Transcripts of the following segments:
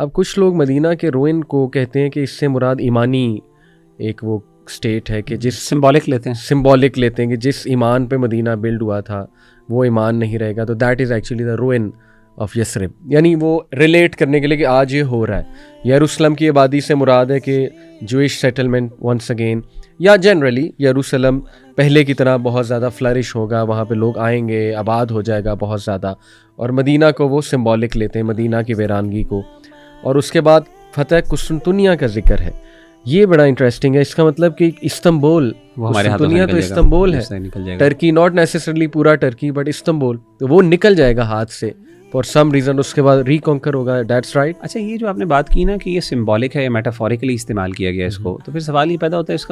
اب کچھ لوگ مدینہ کے روئن کو کہتے ہیں کہ اس سے مراد ایمانی ایک وہ اسٹیٹ ہے کہ جس سمبولک لیتے ہیں کہ جس ایمان پہ مدینہ بلڈ ہوا تھا وہ ایمان نہیں رہے گا. تو دیٹ از ایکچولی دا روئن آف یثرب. یعنی وہ ریلیٹ کرنے کے لیے کہ آج یہ ہو رہا ہے. یروشلم کی آبادی سے مراد ہے کہ جوئش سیٹلمنٹ ونس اگین, یا جنرلی یروشلم پہلے کی طرح بہت زیادہ فلرش ہوگا, وہاں پہ لوگ آئیں گے, آباد ہو جائے گا بہت زیادہ. اور مدینہ کو وہ سمبولک لیتے ہیں, مدینہ کی ویرانگی کو. اور اس کے بعد فتح قسطنطنیہ کا ذکر ہے. یہ بڑا انٹرسٹنگ ہے. اس کا مطلب کہ استنبول, قسطنطنیہ تو استنبول ہے, ٹرکی, ناٹ نیسسرلی پورا ٹرکی بٹ استنبول, تو وہ نکل جائے گا ہاتھ سے فار سم ریزن, اس کے بعد ریکانکر ہوگا. That's right. اچھا, یہ جو آپ نے بات کی نا کہ یہ سمبولک ہے یا میٹافوریکلی استعمال کیا گیا اس کو, تو پھر سوال یہ پیدا ہوتا ہے اس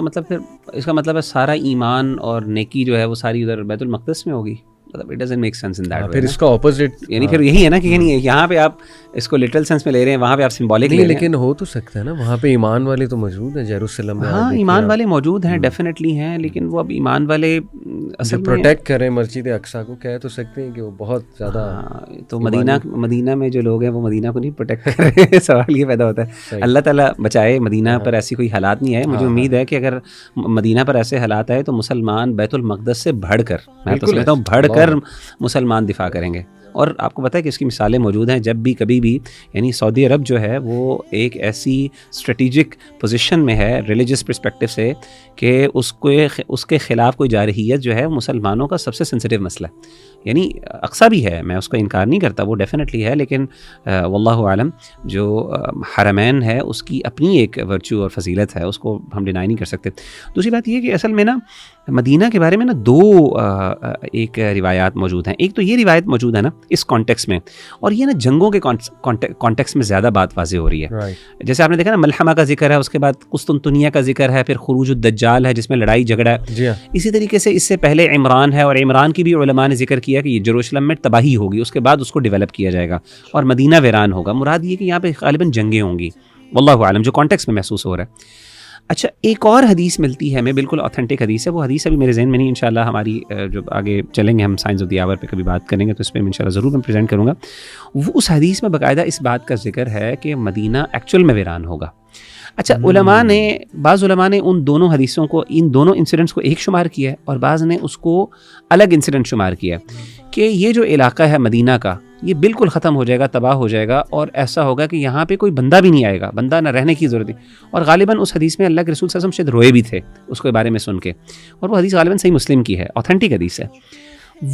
کا مطلب ہے سارا ایمان اور نیکی جو ہے وہ ساری ادھر بیت المقدس میں ہوگی. مطلب it doesn't make sense in that. پھر اس کا اپوزٹ, یعنی پھر یہی ہے نا کہ یہاں پہ آپ اس کو لٹرل سینس میں لے رہے ہیں, وہاں پہ آپ سمبولک لے رہے ہیں. لیکن ہو تو سکتا ہے نا, وہاں پہ ایمان والے تو موجود ہیں یروشلم میں. ہاں, ایمان والے موجود ہیں, ڈیفینیٹلی ہیں, لیکن وہ اب ایمان والے اصل پروٹیکٹ کریں مسجد اقصیٰ کو, کہہ تو سکتے ہیں کہ وہ بہت زیادہ. تو مدینہ میں جو لوگ ہیں وہ مدینہ کو نہیں پروٹیکٹ کر رہے ہیں. سوال یہ پیدا ہوتا ہے. اللہ تعالیٰ بچائے مدینہ پر ایسی کوئی حالات نہیں آئے. مجھے امید ہے کہ اگر مدینہ پر ایسے حالات آئے تو مسلمان بیت المقدس سے بڑھ کر, میں تو سمجھتا ہوں بڑھ کر مسلمان دفاع کریں گے. اور آپ کو پتہ ہے کہ اس کی مثالیں موجود ہیں جب بھی کبھی بھی. یعنی سعودی عرب جو ہے وہ ایک ایسی اسٹریٹجک پوزیشن میں ہے ریلیجس پرسپیکٹو سے کہ اس کے خلاف کوئی جارحیت جو ہے مسلمانوں کا سب سے سینسٹیو مسئلہ ہے. یعنی اقصیٰ بھی ہے, میں اس کا انکار نہیں کرتا, وہ ڈیفینیٹلی ہے, لیکن واللہ عالم جو حرمین ہے اس کی اپنی ایک ورچو اور فضیلت ہے, اس کو ہم ڈینائی نہیں کر سکتے. دوسری بات یہ کہ اصل میں نا مدینہ کے بارے میں نا دو ایک روایات موجود ہیں. ایک تو یہ روایت موجود ہے نا اس کانٹیکس میں, اور یہ نا جنگوں کے کانٹیکس میں زیادہ بات واضح ہو رہی ہے. جیسے آپ نے دیکھا نا ملحمہ کا ذکر ہے, اس کے بعد قسطنطنیہ کا ذکر ہے, پھر خروج الدجال ہے جس میں لڑائی جھگڑا ہے. اسی طریقے سے اس سے پہلے عمران ہے, اور عمران کی بھی علماء نے ذکر کیا کہ یہ یروشلم میں تباہی ہوگی, اس کے بعد اس کو ڈیولپ کیا جائے گا اور مدینہ ویران ہوگا. مراد یہ کہ یہاں پہ غالباً جنگیں ہوں گی, واللہ عالم, جو کانٹیکس میں محسوس ہو رہا ہے. اچھا, ایک اور حدیث ملتی ہے ہمیں, بالکل آتھینٹک حدیث ہے. وہ حدیث ابھی میرے ذہن میں نہیں, انشاءاللہ ہماری جو آگے چلیں گے ہم سائنس آف دی آور پہ کبھی بات کریں گے تو اس پہ انشاءاللہ ضرور میں پریزنٹ کروں گا. وہ اس حدیث میں باقاعدہ اس بات کا ذکر ہے کہ مدینہ ایکچوئل میں ویران ہوگا. اچھا, بعض علماء نے ان دونوں حدیثوں کو, ان دونوں انسیڈنٹس کو ایک شمار کیا ہے, اور بعض نے اس کو الگ انسیڈنٹ شمار کیا کہ یہ جو علاقہ ہے مدینہ کا یہ بالکل ختم ہو جائے گا, تباہ ہو جائے گا, اور ایسا ہوگا کہ یہاں پہ کوئی بندہ بھی نہیں آئے گا, بندہ نہ رہنے کی ضرورت نہیں. اور غالباً اس حدیث میں اللہ کے رسول صلی اللہ علیہ وسلم شاید روئے بھی تھے اس کے بارے میں سن کے, اور وہ حدیث غالباً صحیح مسلم کی ہے, آتھینٹک حدیث ہے.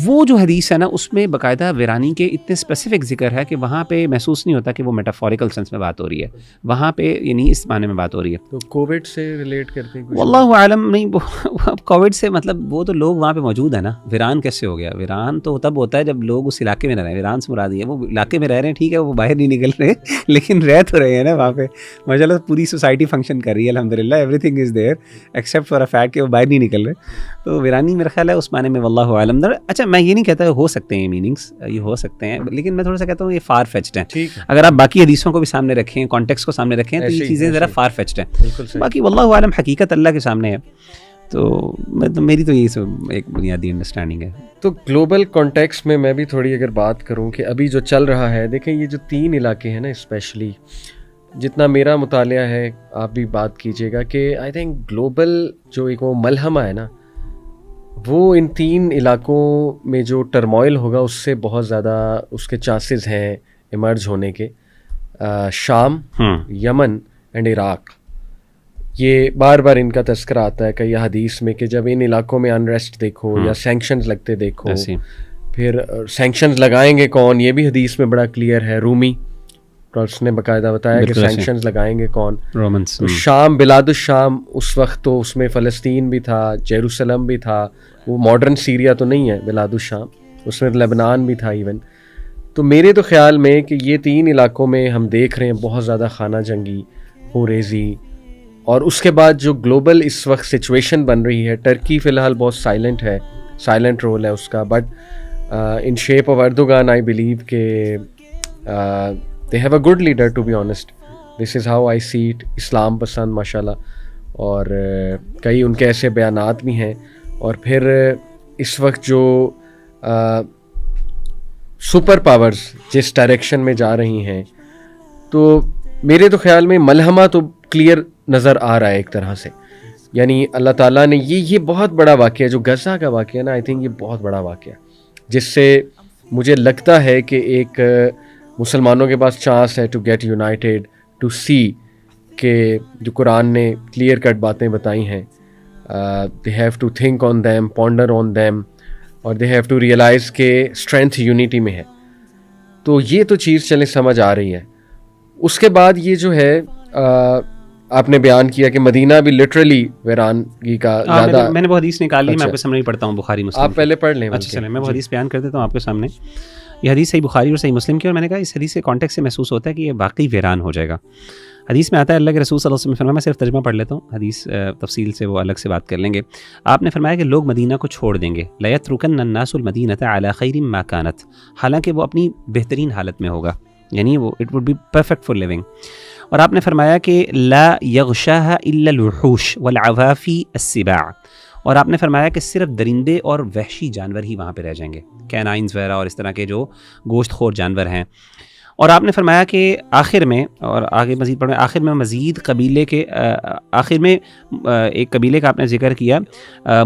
وہ جو حدیث ہے نا اس میں باقاعدہ ویرانی کے اتنے اسپیسیفک ذکر ہے کہ وہاں پہ محسوس نہیں ہوتا کہ وہ میٹافوریکل سینس میں بات ہو رہی ہے, وہاں پہ یعنی اس معنی میں بات ہو رہی ہے. تو کووڈ سے ریلیٹ کرتے ہیں واللہ عالم. نہیں, کووڈ سے مطلب وہ تو لوگ وہاں پہ موجود ہیں نا. ویران کیسے ہو گیا؟ ویران تو تب ہوتا ہے جب لوگ اس علاقے میں نہ رہیں. ویران سے مراد ہے وہ علاقے میں رہ رہے ہیں, ٹھیک ہے, وہ باہر نہیں نکل رہے لیکن رہ تو رہے ہیں نا وہاں پہ. ماشاء اللہ پوری سوسائٹی فنکشن کر رہی ہے الحمدللہ, every thing is there except for a fact کہ وہ باہر نہیں نکل رہے. تو ویرانی میرا خیال ہے اس معنی میں واللہ عالم. اچھا, میں یہ نہیں کہتا ہو سکتے ہیں میننگس, یہ ہو سکتے ہیں, لیکن میں تھوڑا سا کہتا ہوں یہ فار فیچڈ ہیں. اگر آپ باقی حدیثوں کو بھی سامنے رکھیں, کانٹیکسٹ کو سامنے رکھیں, تو یہ چیزیں ذرا فار فیچڈ ہیں. باقی واللہ عالم حقیقت اللہ کے سامنے ہے. تو میری تو یہی ایک بنیادی انڈرسٹینڈنگ ہے. تو گلوبل کانٹیکسٹ میں بھی تھوڑی اگر بات کروں کہ ابھی جو چل رہا ہے, دیکھیں یہ جو 3 علاقے ہیں نا, اسپیشلی جتنا میرا مطالعہ ہے, آپ بھی بات کیجیے گا کہ آئی تھنک گلوبل جو ایک وہ ملحمہ ہے نا, وہ ان 3 علاقوں میں جو ٹرموائل ہوگا اس سے بہت زیادہ اس کے چانسز ہیں ایمرج ہونے کے. شام, یمن اینڈ عراق, یہ بار بار ان کا تذکرہ آتا ہے کئی حدیث میں کہ جب ان علاقوں میں انریسٹ دیکھو یا سینکشنز لگتے دیکھو, پھر سینکشنز لگائیں گے کون, یہ بھی حدیث میں بڑا کلیئر ہے. رومی اس نے باقاعدہ بتایا کہ سینکشنز لگائیں گے کون, رومنس. شام, بلاد الشام, اس وقت تو اس میں فلسطین بھی تھا, جیروسلم بھی تھا, وہ ماڈرن سیریا تو نہیں ہے بلاد الشام, اس میں لبنان بھی تھا ایون. تو میرے تو خیال میں کہ یہ 3 علاقوں میں ہم دیکھ رہے ہیں بہت زیادہ خانہ جنگی ہو ریزی. اور اس کے بعد جو گلوبل اس وقت سچویشن بن رہی ہے, ٹرکی فی الحال بہت سائلنٹ ہے, سائلنٹ رول ہے اس کا, but in shape of Erdogan I believe کہ they have a good leader, to be honest. This is how I see it. اسلام پسند ماشاء اللہ, اور کئی ان کے ایسے بیانات بھی ہیں. اور پھر اس وقت جو سپر پاورز جس ڈائریکشن میں جا رہی ہیں, تو میرے تو خیال میں ملحمہ تو کلیئر نظر آ رہا ہے ایک طرح سے. یعنی اللہ تعالیٰ نے یہ بہت بڑا واقعہ جو غزہ کا واقعہ نا, آئی تھنک یہ بہت بڑا واقعہ جس سے مجھے لگتا ہے کہ ایک مسلمانوں کے پاس چانس ہے to get united, to see کہ جو قرآن نے کلیئر کٹ باتیں بتائی ہیں, they have to think on them, ponder on them, اور دے ہیو ٹو ریئلائز کہ اسٹرینتھ یونٹی میں ہے. تو یہ تو چیز چلے سمجھ آ رہی ہے. اس کے بعد یہ جو ہے آپ نے بیان کیا کہ مدینہ بھی لٹرلی ویرانگی کا زیادہ, میں نے وہ حدیث نکال لی, میں آپ کو سمجھ پڑھتا ہوں بخاری مسلم. آپ پہلے پڑھ لیں. اچھا چلیں میں وہ حدیث بیان کر دیتا ہوں آپ کے سامنے. یہ حدیث صحیح بخاری اور صحیح مسلم کی, اور میں نے کہا اس حدیث کے کانٹیکس سے محسوس ہوتا ہے کہ یہ واقعی ویران ہو جائے گا. حدیث میں آتا ہے اللہ کے رسول صلی اللہ علیہ وسلم فرمایا, میں صرف ترجمہ پڑھ لیتا ہوں, حدیث تفصیل سے وہ الگ سے بات کر لیں گے. آپ نے فرمایا کہ لوگ مدینہ کو چھوڑ دیں گے, لَيَتْرُكَنَّ النَّاسُ الْمَدِينَةَ عَلَى خَيْرٍ مَا كَانَتْ, حالانکہ وہ اپنی بہترین حالت میں ہوگا, یعنی وہ it would be perfect for living. اور آپ نے فرمایا کہ لا يغشاها الا الوحوش والعوافي السباع, اور آپ نے فرمایا کہ صرف درندے اور وحشی جانور ہی وہاں پہ رہ جائیں گے, کینائنز وغیرہ اور اس طرح کے جو گوشت خور جانور ہیں. اور آپ نے فرمایا کہ آخر میں, اور آگے مزید پڑھیں, آخر میں مزید قبیلے کے آخر میں ایک قبیلے کا آپ نے ذکر کیا,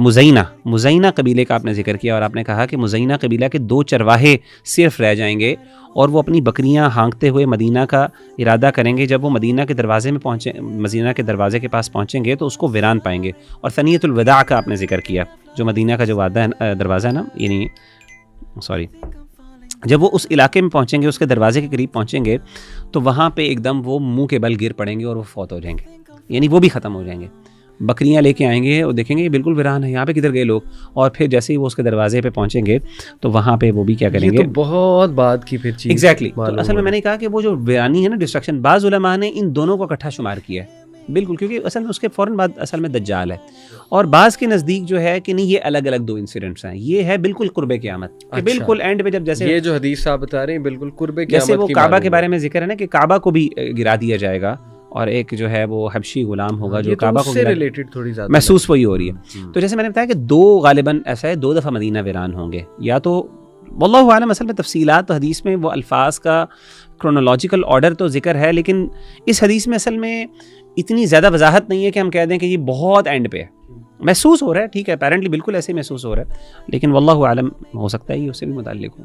مزینہ قبیلے کا آپ نے ذکر کیا, اور آپ نے کہا کہ مزینہ قبیلہ کے 2 چرواہے صرف رہ جائیں گے, اور وہ اپنی بکریاں ہانکتے ہوئے مدینہ کا ارادہ کریں گے. جب وہ مدینہ کے دروازے میں پہنچیں, مدینہ کے دروازے کے پاس پہنچیں گے تو اس کو ویران پائیں گے. اور ثنیۃ الوداع کا آپ نے ذکر کیا, جو مدینہ کا جو وعدہ ہے, دروازہ ہے نا, یعنی جب وہ اس علاقے میں پہنچیں گے, اس کے دروازے کے قریب پہنچیں گے, تو وہاں پہ ایک دم وہ منہ کے بل گر پڑیں گے اور وہ فوت ہو جائیں گے, یعنی وہ بھی ختم ہو جائیں گے. بکریاں لے کے آئیں گے اور دیکھیں گے یہ بالکل ویران ہے, یہاں پہ کدھر گئے لوگ, اور پھر جیسے ہی وہ اس کے دروازے پہ پہنچیں گے تو وہاں پہ وہ بھی کیا کریں گے. یہ تو بہت بات کی پھر چیز. ایگزیکٹلی. تو اصل میں نے کہا کہ وہ جو ویرانی ہے نا, ڈسٹرکشن, بعض علماء نے ان دونوں کو اکٹھا شمار کیا ہے بالکل, کیونکہ اصل میں اس کے فوراً بعد اصل میں دجال ہے, اور بعض کے نزدیک جو ہے کہ نہیں یہ الگ الگ 2 انسیڈنٹس ہیں. یہ ہے بالکل قرب قیامت, کہ بالکل اینڈ پہ جب جیسے یہ جو حدیث آپ بتا رہے ہیں بالکل قرب قیامت, جیسے وہ کعبہ کے بارے میں ذکر ہے نا کہ کعبہ کو بھی گرا دیا جائے گا, اور ایک جو ہے وہ حبشی غلام ہوگا جو کعبہ کو ریلیٹڈ تھوڑی زیادہ محسوس وہی ہو رہی ہے. تو جیسے میں نے بتایا کہ 2 غالباً ایسا ہے 2 دفعہ مدینہ ویران ہوں گے, یا تو واللہ عالم. اصل میں تفصیلات تو حدیث میں وہ الفاظ کا کرونالوجیکل آرڈر تو ذکر ہے, لیکن اس حدیث میں اصل میں اتنی زیادہ وضاحت نہیں ہے کہ ہم کہہ دیں کہ یہ بہت اینڈ پہ ہے. محسوس ہو رہا ہے, ٹھیک ہے, اپیرنٹلی بالکل ایسے محسوس ہو رہا ہے, لیکن واللہ عالم, ہو سکتا ہے یہ اس سے بھی متعلق ہو.